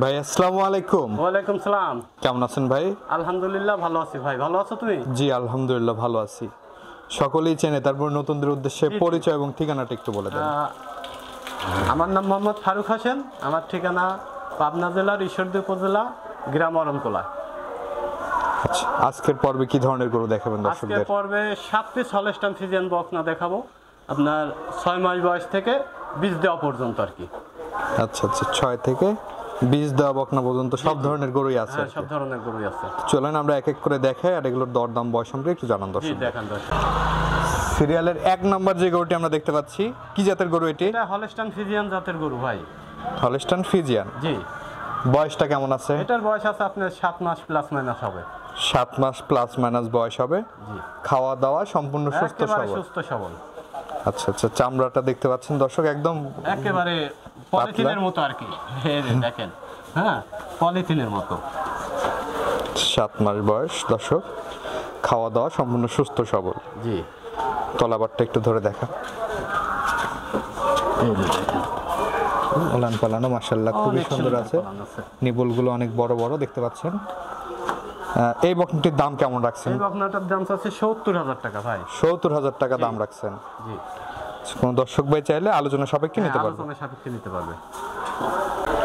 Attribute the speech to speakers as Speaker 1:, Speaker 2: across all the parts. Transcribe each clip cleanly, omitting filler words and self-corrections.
Speaker 1: ভাই আসসালামু আলাইকুম।
Speaker 2: ওয়ালাইকুম সালাম।
Speaker 1: কেমন আছেন ভাই?
Speaker 2: আলহামদুলিল্লাহ ভালো আছি ভাই, ভালো আছো তুমি?
Speaker 1: জি আলহামদুলিল্লাহ ভালো আছি। সকলেই চেনে, তারপর নতুনদের উদ্দেশ্যে পরিচয় এবং ঠিকানাটা একটু বলে দেন।
Speaker 2: আমার নাম মোহাম্মদ ফারুক হোসেন, আমার ঠিকানা পাবনা জেলার ঈশ্বরদী উপজেলা, গ্রাম অরণতলা।
Speaker 1: আচ্ছা, আজকের পর্বে কি ধরনের গরু দেখাবেন দর্শকদের?
Speaker 2: আজকের পর্বে 7 পিস হলস্টাইন ফ্রিজিয়ান বকনা দেখাবো, আপনার 6 মাস বয়স থেকে বীজ দেওয়া পর্যন্ত আর কি।
Speaker 1: আচ্ছা আচ্ছা, 6 থেকে 20 দেওয়া বকনা পর্যন্ত সব ধরনের গরুই আছে।
Speaker 2: হ্যাঁ, সব ধরনের গরুই আছে।
Speaker 1: চলেন আমরা এক এক করে দেখাই আর এগুলোর দরদাম বয়স সম্পর্কে একটু জানান দর্শক।
Speaker 2: দেখান দর্শক।
Speaker 1: সিরিয়ালের 1 নম্বর যে গরুটি আমরা দেখতে পাচ্ছি, কি জাতের গরু এটি?
Speaker 2: এটা হলস্টাইন ফ্রিজিয়ান জাতের গরু ভাই।
Speaker 1: Holstein Friesian.
Speaker 2: জি।
Speaker 1: বয়সটা কেমন আছে?
Speaker 2: এটার বয়স আছে আপনার 7 মাস প্লাস মাইনাস হবে।
Speaker 1: 7 মাস প্লাস মাইনাস বয়স হবে।
Speaker 2: জি।
Speaker 1: খাওয়া দাওয়া সম্পূর্ণ সুস্থ
Speaker 2: একেবারে
Speaker 1: সবল।
Speaker 2: সুস্থ সবল।
Speaker 1: আচ্ছা আচ্ছা, চামড়াটা দেখতে পাচ্ছেন দর্শক, একদম
Speaker 2: একেবারে পলিথিনের মতো আর কি। এই যে দেখেন, হ্যাঁ পলিথিনের মতো।
Speaker 1: 7 মাস বয়স দর্শক, খাওয়া দাওয়া সম্পূর্ণ সুস্থ সবল।
Speaker 2: জি।
Speaker 1: তলাবারটা একটু ধরে দেখা। ওলান পালানো মাশাআল্লাহ খুবই সুন্দর আছে। নিবলগুলো অনেক বড় বড় দেখতে পাচ্ছেন। এই বকনাটির দাম কেমন রাখছেন?
Speaker 2: এই বকনাটার দাম আছে 70,000 টাকা ভাই।
Speaker 1: 70,000 টাকা দাম রাখছেন।
Speaker 2: জি।
Speaker 1: কোন দর্শক ভাই চাইলে আলোচনা সাপেক্ষে নিতে পারবে।
Speaker 2: আলোচনা সাপেক্ষে নিতে পারবে।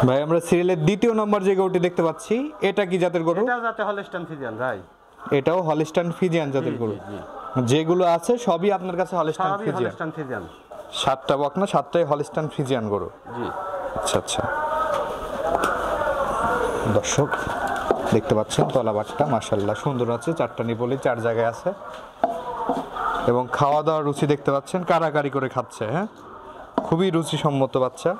Speaker 1: ভাই আমরা সিরিয়ালের 2য় নম্বর যে গরুটি দেখতে পাচ্ছি, এটা কি জাতের গরু?
Speaker 2: এটা জাতে হলস্টাইন ফ্রিজিয়ান ভাই।
Speaker 1: এটাও হলস্টাইন ফ্রিজিয়ান জাতের গরু। যেগুলো আছে সবই আপনার কাছে হলস্টাইন ফ্রিজিয়ান। 7টা বকনা, 7টাই হলস্টাইন ফ্রিজিয়ান গরু।
Speaker 2: জি।
Speaker 1: আচ্ছা আচ্ছা, দর্শক দেখতে পাচ্ছেন তলাবারটা মাশাআল্লাহ সুন্দর আছে, 4টা নিপলি 4 জায়গায় আছে এবং খাওয়া দাওয়ার রুচি দেখতে পাচ্ছেন, কারাকারি করে খাচ্ছে। হ্যাঁ, খুবই রুচিসম্মত বাচ্চা।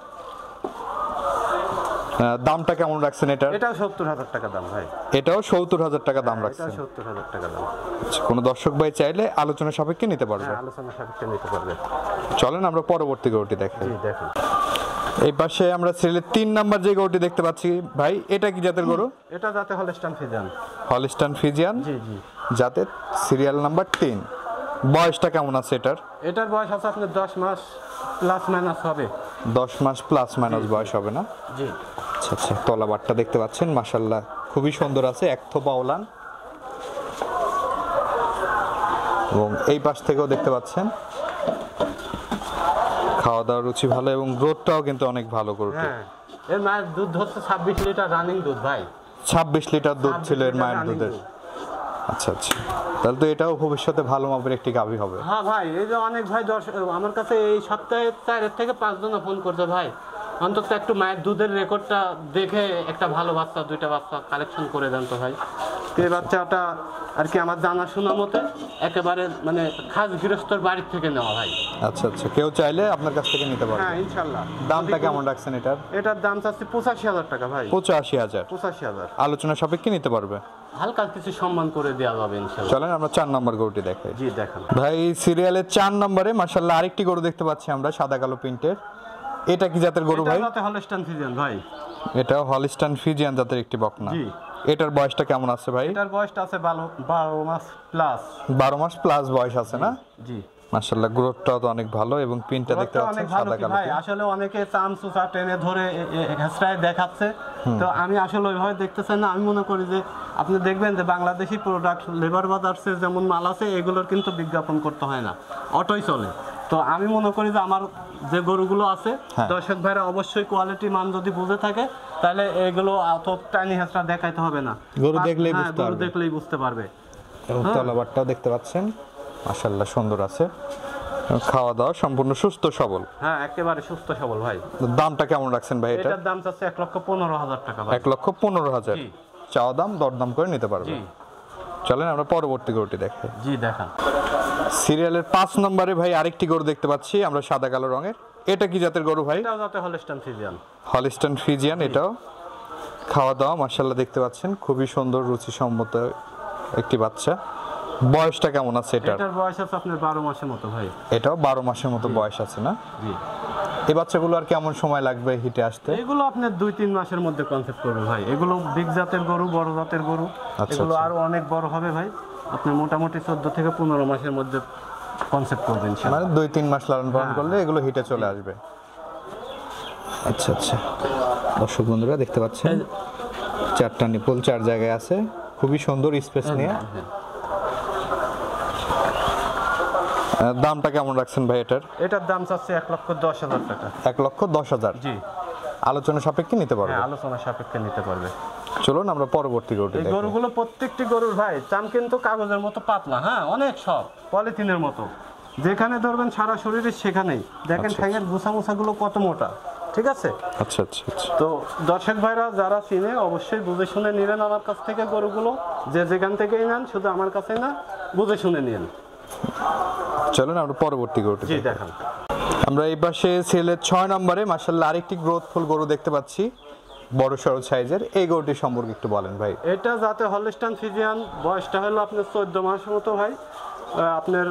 Speaker 1: দামটা কেমন রাখছেন এটার?
Speaker 2: এটাও 70,000 টাকা দাম ভাই।
Speaker 1: এটাও 70,000 টাকা দাম রাখছেন।
Speaker 2: এটা 70,000 টাকা দাম।
Speaker 1: আচ্ছা, কোনো দর্শক ভাই চাইলে আলোচনা সাপেক্ষে নিতে পারবে।
Speaker 2: আলোচনা সাপেক্ষে নিতে পারবে।
Speaker 1: চলেন আমরা পরবর্তী গরুটি দেখাই।
Speaker 2: জি দেখুন।
Speaker 1: এই পাশে আমরা সিরিয়ালের 3 নাম্বার যে গরুটি দেখতে পাচ্ছি ভাই, এটা কি জাতের গরু?
Speaker 2: এটা জাতে হলস্টাইন ফ্রিজিয়ান।
Speaker 1: Holstein Friesian.
Speaker 2: জি জি।
Speaker 1: জাতের সিরিয়াল নাম্বার 3। বয়সটা কেমন আছে এটার?
Speaker 2: এটার বয়স আছে আপনার 10 মাস প্লাস মাইনাস হবে।
Speaker 1: 10 মাস প্লাস মাইনাস বয়স হবে না?
Speaker 2: জি।
Speaker 1: আচ্ছা আচ্ছা, তলাবারটা দেখতে পাচ্ছেন মাশাআল্লাহ খুবই সুন্দর আছে, এক থোপা ওলান এবং এই পাশ থেকেও দেখতে পাচ্ছেন খাওয়া দাওয়ার রুচি ভালো এবং গ্রোথটাও কিন্তু অনেক ভালো গরুটি।
Speaker 2: হ্যাঁ, এর মায়ের দুধ হচ্ছে 26 লিটার রানিং দুধ ভাই।
Speaker 1: 26 লিটার দুধ ছিল এর মায়ের দুধের। আচ্ছা আচ্ছা, তাহলে তো এটাও ভবিষ্যতে ভালো মাপের একটি গাভী হবে।
Speaker 2: হ্যাঁ ভাই, এই যে অনেক ভাই আমার কাছে এই সপ্তাহে 4 থেকে 5 জন ফোন করছে ভাই, অন্তত একটু মায়ের দুধের রেকর্ডটা দেখে একটা ভালো বাচ্চা, 2টা বাচ্চা কালেকশন করে দেন তো ভাই। এই বাচ্চাটা আর কি আমার জানাশোনা মতে একেবারে মানে খাস গৃহস্থর বাড়ির থেকে নেওয়া ভাই।
Speaker 1: আচ্ছা আচ্ছা, কেউ চাইলে আপনার কাছ থেকে নিতে পারবে।
Speaker 2: হ্যাঁ ইনশাআল্লাহ।
Speaker 1: দামটা কেমন রাখছেন এটার?
Speaker 2: এটার দাম চাচ্ছি 85,000 টাকা ভাই।
Speaker 1: 85,000।
Speaker 2: 85,000
Speaker 1: আলোচনা সাপেক্ষে নিতে পারবে।
Speaker 2: হালকা কিছু সম্মান করে দেওয়া যাবে ইনশাআল্লাহ।
Speaker 1: চলেন আমরা 4 নম্বর গরুটি দেখাই।
Speaker 2: জি দেখান
Speaker 1: ভাই। সিরিয়ালের 4 নম্বরে মাশাআল্লাহ আরেকটি গরু দেখতে পাচ্ছি আমরা, সাদা কালো প্রিন্টের। এটা কি জাতের গরু ভাই?
Speaker 2: এটা হলস্টাইন ফ্রিজিয়ান ভাই।
Speaker 1: এটাও হলস্টাইন ফ্রিজিয়ান জাতের একটি বকনা।
Speaker 2: জি।
Speaker 1: এটার বয়সটা কেমন আছে ভাই?
Speaker 2: এটার বয়সটা আছে 12 মাস প্লাস।
Speaker 1: 12 মাস প্লাস বয়স আছে না?
Speaker 2: জি।
Speaker 1: মাশাআল্লাহ গ্রোথটাও তো অনেক ভালো এবং প্রিন্টটা দেখতে পাচ্ছেন সাদা কালো।
Speaker 2: ভাই আসলে অনেকে চামচুচা টেনে ধরে হেসরায় দেখাচ্ছে, তো আমি আসলে ওইভাবে দেখতে চাই না। আমি মনে করি যে আপনি দেখবেন যে বাংলাদেশি প্রোডাক্ট লেবার বাজারসে যেমন মাল আছে এগুলোর কিন্তু বিজ্ঞাপন করতে হয় না, অটোই চলে। তো আমি মনে করি যে আমার যে গরুগুলো আছে দর্শক ভাইরা অবশ্যই কোয়ালিটি মান যদি বুঝে থাকে তাহলে এগুলো অত টানি হেসরা দেখাইতে হবে না,
Speaker 1: গরু দেখলেই
Speaker 2: বুঝতে পারবে।
Speaker 1: এবং তলাবারটাও দেখতে পাচ্ছেন মাশাআল্লাহ সুন্দর আছে, খাওয়া দাওয়া সম্পূর্ণ সুস্থ সবল।
Speaker 2: হ্যাঁ একেবারে সুস্থ সবল ভাই।
Speaker 1: দামটা কেমন রাখছেন ভাই এটা?
Speaker 2: এটার দাম চাচ্ছে 1,15,000 টাকা ভাই।
Speaker 1: 1,15,000 চাওয়া দাম, দরদাম করে নিতে পারবে। চলেন আমরা পরবর্তী গরুটি দেখাই।
Speaker 2: জি দেখান।
Speaker 1: সিরিয়ালের 5 নম্বরে ভাই আরেকটি গরু দেখতে পাচ্ছি আমরা, সাদা কালো রঙের। এটা কি জাতের গরু ভাই?
Speaker 2: এটাও জাতে হলস্টাইন ফ্রিজিয়ান।
Speaker 1: Holstein Friesian. এটাও খাওয়া দাওয়া মাশাআল্লাহ দেখতে পাচ্ছেন, খুবই সুন্দর রুচিসম্মত একটি বাচ্চা। বয়সটা কেমন আছে এটার?
Speaker 2: এটার বয়স আছে আপনার 12 মাসের মতো ভাই।
Speaker 1: এটাও 12 মাসের মতো বয়স আছে না?
Speaker 2: জি।
Speaker 1: এই বাচ্চাগুলো আর কেমন সময় লাগবে হিটে আসতে?
Speaker 2: এগুলো আপনার 2-3 মাসের মধ্যে কনসেপ্ট করবে ভাই। এগুলো বিগ জাতের গরু, বড় জাতের গরু। এগুলো আরো অনেক বড় হবে ভাই। আপনি মোটামুটি 14 থেকে 15 মাসের মধ্যে কনসেপ্ট করবেন ইনশাআল্লাহ।
Speaker 1: মানে 2-3 মাস লালন পালন করলে এগুলো হিটে চলে আসবে। আচ্ছা আচ্ছা, দর্শক বন্ধুরা দেখতে পাচ্ছেন চারটা নিপল চার জায়গায় আছে, খুবই সুন্দর স্পেস নিয়ে। দামটা কেমন রাখছেন ভাই এটার?
Speaker 2: এটার দাম চাচ্ছে 1,10,000 টাকা।
Speaker 1: 1,10,000।
Speaker 2: জি,
Speaker 1: আলোচনা সাপেক্ষে নিতে পারবে।
Speaker 2: হ্যাঁ, আলোচনা সাপেক্ষে নিতে পারবে।
Speaker 1: চলুন আমরা পরবর্তী গরুটি
Speaker 2: এই
Speaker 1: দেখি।
Speaker 2: গরুগুলো প্রত্যেকটি গরুর ভাই চাম কিন্তু কাগজের মতো পাতলা, হ্যাঁ, অনেক সব পলিথিনের মতো, যেখানে ধরবেন সারা শরীরে সেখানেই দেখেন
Speaker 1: আচ্ছা,
Speaker 2: ঠ্যাঙের গুলো কত মোটা, ঠিক আছে?
Speaker 1: আচ্ছা আচ্ছা আচ্ছা,
Speaker 2: তো দর্শক ভাইরা যারা চিনে অবশ্যই বুঝে শুনে নেবেন আমার কাছ থেকে গরুগুলো, যে যেখান থেকেই নেন, শুধু আমার কাছে না, বুঝে শুনে নিন।
Speaker 1: চলুন আমরা পরবর্তী গরুটি
Speaker 2: জি
Speaker 1: দেখি।
Speaker 2: দেখান।
Speaker 1: আমরা এই পাশে সেলের 6 নম্বরে মাশাআল্লাহ আরেকটি গ্রোথফুল গরু দেখতে পাচ্ছি, বড় সড়ো সাইজের। এই গরুটির সম্পর্কে একটু বলেন ভাই।
Speaker 2: এটা যাতে হলস্টাইন ফ্রিজিয়ান, বয়সটা হলো আপনার 14 মাসের মতো ভাই। আপনার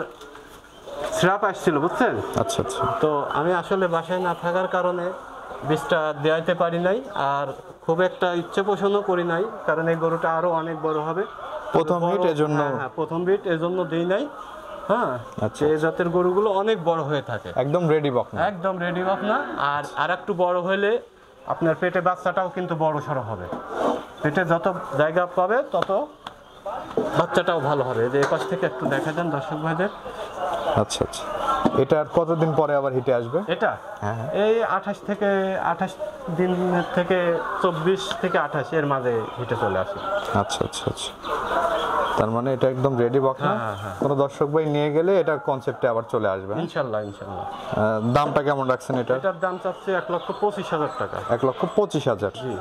Speaker 2: স্রাপ আসছিল, বুঝছেন?
Speaker 1: আচ্ছা আচ্ছা,
Speaker 2: তো আমি আসলে বাসায় না থাকার কারণে বীজটা দেওয়াইতে পারি নাই, আর খুব একটা ইচ্ছে পোষণও করি নাই, কারণ এই গরুটা আরো অনেক বড় হবে।
Speaker 1: প্রথম হিট এজন্য।
Speaker 2: হ্যাঁ, প্রথম বিট এজন্য দেই নাই। হ্যাঁ,
Speaker 1: আচ্ছা।
Speaker 2: এই জাতের গরুগুলো অনেক বড় হয়ে থাকে,
Speaker 1: একদম রেডি বক না।
Speaker 2: একদম রেডি বক না। আর একটু বড় হলে আপনার পেটে বাচ্চাটাও কিন্তু বড় সড়ো হবে, পেটে যত জায়গা পাবে তত বাচ্চাটাও ভালো হবে। এই যে এই পাশ থেকে একটু দেখা দেন দর্শক ভাইদের।
Speaker 1: আচ্ছা আচ্ছা, এটা আর কতদিন পরে আবার হিটে আসবে?
Speaker 2: এটা
Speaker 1: হ্যাঁ।
Speaker 2: এই 28 দিন থেকে 24 থেকে 28 এর মাঝে হিটে চলে আসে।
Speaker 1: আচ্ছা আচ্ছা আচ্ছা, তার মানে এটা একদম রেডি বক না।
Speaker 2: হ্যাঁ, হ্যাঁ।
Speaker 1: কোনো দর্শক ভাই নিয়ে গেলে এটা কনসেপ্টে আবার চলে আসবে।
Speaker 2: ইনশাল্লাহ ইনশাল্লাহ।
Speaker 1: দামটা কেমন রাখছেন এটা?
Speaker 2: এটার দাম চাচ্ছে 1,25,000 টাকা।
Speaker 1: 1,25,000।
Speaker 2: জি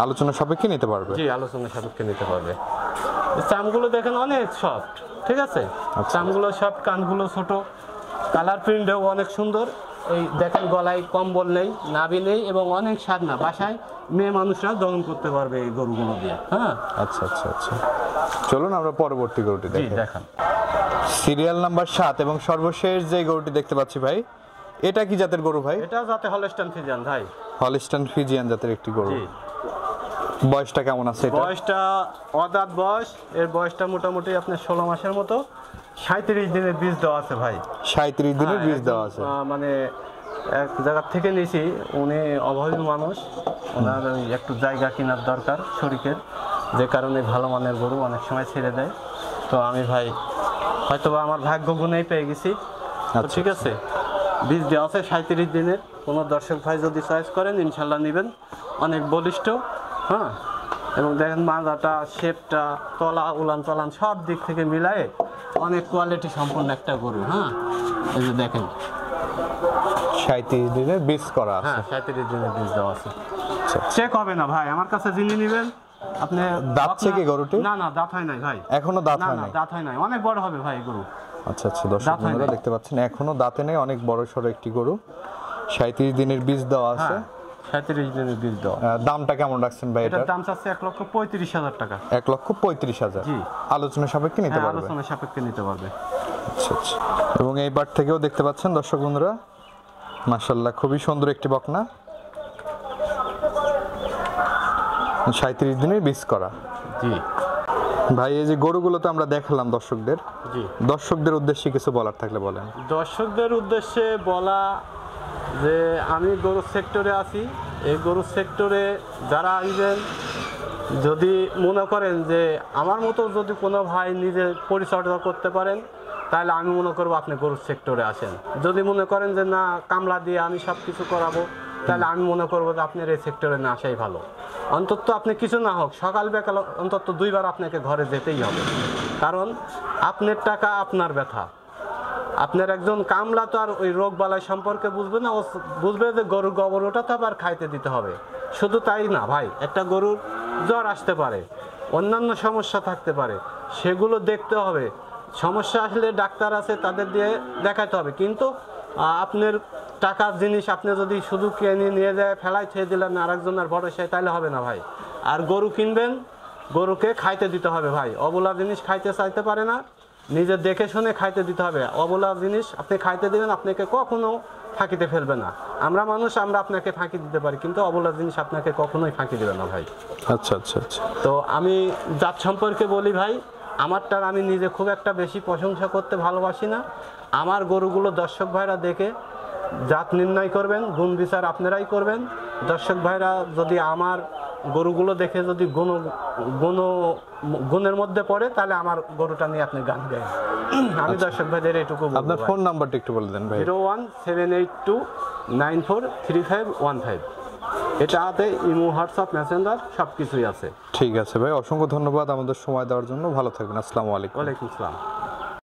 Speaker 1: আলোচনা সাপেক্ষে নিতে পারবে।
Speaker 2: জি, আলোচনা সাপেক্ষে নিতে পারবে। চামগুলো দেখেন অনেক সফট, ঠিক আছে?
Speaker 1: আচ্ছা।
Speaker 2: চামগুলো সফট, কানগুলো ছোট, কালার প্রিন্টও অনেক সুন্দর। এই দেখেন গলায় কম্বল নেই, নাভি নেই, এবং অনেক স্বাদ না, বাসায় মেয়ে মানুষরা দহন করতে পারবে এই গরুগুলো দিয়ে। হ্যাঁ,
Speaker 1: আচ্ছা আচ্ছা আচ্ছা, চলুন আমরা পরবর্তী গরুটি
Speaker 2: জি
Speaker 1: দেখি।
Speaker 2: দেখান।
Speaker 1: সিরিয়াল নাম্বার 7 এবং সর্বশেষ যে গরুটি দেখতে পাচ্ছি ভাই, এটা কি জাতের গরু ভাই?
Speaker 2: এটা যাতে হলস্টাইন ফ্রিজিয়ান ভাই।
Speaker 1: হলস্টাইন ফ্রিজিয়ান জাতের একটি গরু।
Speaker 2: জি,
Speaker 1: বয়সটা কেমন আছে এটা?
Speaker 2: বয়সটা অদাঁত বয়স, এর বয়সটা মোটামুটি আপনার 16 মাসের মতো। 37 দিনের বীজ দেওয়া আছে ভাই।
Speaker 1: 37 দিনের
Speaker 2: হ্যাঁ,
Speaker 1: বীজ দেওয়া আছে।
Speaker 2: মানে এক জায়গা থেকে নিয়েছি, উনি অভাবী মানুষ, ওনার একটু জায়গা কেনার দরকার শরিকের, যে কারণে ভালো মানের গরু অনেক সময় ছেড়ে দেয়। তো আমি ভাই হয়তো আমার ভাগ্য গুণেই পেয়ে গেছি। তো
Speaker 1: আচ্ছা,
Speaker 2: ঠিক আছে, বীজ দেওয়া আছে 37 দিনের। কোনো দর্শক ভাই যদি চয়েস করেন ইনশাল্লাহ নেবেন, অনেক বলিষ্ঠ। হ্যাঁ, এবং দেখেন মাজাটা, শেপটা, তলা উলান চলান সব দিক থেকে মিলায়ে অনেক কোয়ালিটি সম্পন্ন একটা গরু। হ্যাঁ, এই যে দেখেন
Speaker 1: 37 দিনের বীজ করা আছে।
Speaker 2: হ্যাঁ, 37 দিনের বীজ দেওয়া আছে।
Speaker 1: আচ্ছা।
Speaker 2: চেক হবে না ভাই, আমার কাছে যিনি নেবেন আপনি।
Speaker 1: দাঁতছে কি গরুটি?
Speaker 2: না না, দাঁত হয় নাই ভাই,
Speaker 1: এখনো দাঁত
Speaker 2: না
Speaker 1: হয়
Speaker 2: না,
Speaker 1: নাই।
Speaker 2: দাঁত হয় নাই, অনেক বড় হবে ভাই গরু।
Speaker 1: আচ্ছা আচ্ছা, দর্শক
Speaker 2: দাঁত হয়
Speaker 1: বন্ধুরা
Speaker 2: নাই।
Speaker 1: দেখতে পাচ্ছেন এখনো দাঁতে নেই, অনেক বড় সড়ো একটি গরু। 37 দিনের বীজ দেওয়া আছে।
Speaker 2: হ্যাঁ, 37 দিনের বীজ দেওয়া।
Speaker 1: দামটা কেমন রাখছেন ভাই
Speaker 2: এটার
Speaker 1: এটার?
Speaker 2: দাম চাচ্ছে 1,35,000 টাকা।
Speaker 1: 1,35,000।
Speaker 2: জি।
Speaker 1: আলোচনা সাপেক্ষে নিতে
Speaker 2: হ্যাঁ,
Speaker 1: পারবে।
Speaker 2: আলোচনা সাপেক্ষে নিতে পারবে।
Speaker 1: আচ্ছা আচ্ছা, এবং এই বার থেকেও দেখতে পাচ্ছেন দর্শক বন্ধুরা, মাশাআল্লাহ খুবই সুন্দর একটি বকনা। 37 দিনের বীজ করা।
Speaker 2: জি
Speaker 1: ভাই এই যে গরুগুলো তো আমরা দেখালাম দর্শকদের,
Speaker 2: জি,
Speaker 1: দর্শকদের উদ্দেশ্যে কিছু বলার থাকলে বলেন।
Speaker 2: দর্শকদের উদ্দেশ্যে বলা যে আমি গরুর সেক্টরে আছি। এই গরুর সেক্টরে যারা আসবেন, যদি মনে করেন যে আমার মতো যদি কোনো ভাই নিজে পরিচর্যা করতে পারেন, তাহলে আমি মনে করবো আপনি গরুর সেক্টরে আসেন। যদি মনে করেন যে না, কামলা দিয়ে আমি সব কিছু করাবো, তাহলে আমি মনে করবো যে আপনার এই সেক্টরে না আসাই ভালো। অন্তত আপনি কিছু না হোক সকাল বিকাল অন্তত 2 বার আপনাকে ঘরে যেতেই হবে, কারণ আপনার টাকা আপনার ব্যথা। আপনার একজন কামলা তো আর ওই রোগ বালাই সম্পর্কে বুঝবে না, ও বুঝবে যে গরুর গোবরটা তো আবার খাইতে দিতে হবে। শুধু তাই না ভাই, একটা গরুর জ্বর আসতে পারে, অন্যান্য সমস্যা থাকতে পারে, সেগুলো দেখতে হবে। সমস্যা আসলে ডাক্তার আছে, তাদের দিয়ে দেখাতে হবে। কিন্তু আপনার টাকার জিনিস আপনি যদি শুধু কিনে নিয়ে যায় ফেলাই ছেড়ে দিলেন আরেকজনের ভরসায়, তাহলে হবে না ভাই। আর গরু কিনবেন, গরুকে খাইতে দিতে হবে ভাই। অবলা জিনিস খাইতে চাইতে পারে না, নিজে দেখে শুনে খাইতে দিতে হবে। অবলা জিনিস আপনি খাইতে দেবেন, আপনাকে কখনো ফাঁকিতে ফেলবে না। আমরা মানুষ, আমরা আপনাকে ফাঁকি দিতে পারি, কিন্তু অবলা জিনিস আপনাকে কখনোই ফাঁকি দেবে না ভাই।
Speaker 1: আচ্ছা আচ্ছা আচ্ছা,
Speaker 2: তো আমি জাত সম্পর্কে বলি ভাই, আমারটার আমি নিজে খুব একটা বেশি প্রশংসা করতে ভালোবাসি না। আমার গরুগুলো দর্শক ভাইরা দেখে জাত নির্ণয় করবেন, গুণ বিচার আপনারাই করবেন। দর্শক ভাইরা যদি আমার গরুগুলো দেখে যদি গুণের মধ্যে পড়ে, তাহলে আমার গরুটা নিয়ে আপনি গান গান। আমি দর্শক ভাইদের এটুকু বলবো।
Speaker 1: আপনার ফোন নাম্বারটা একটু বলে দেন ভাই।
Speaker 2: 01782943515। এটাতে ইমো, হোয়াটসঅ্যাপ, মেসেঞ্জার সব কিছুই আছে।
Speaker 1: ঠিক আছে ভাই, অসংখ্য ধন্যবাদ আমাদের সময় দেওয়ার জন্য। ভালো থাকবেন। আসসালামু আলাইকুম।
Speaker 2: ওয়ালাইকুম আসসালাম।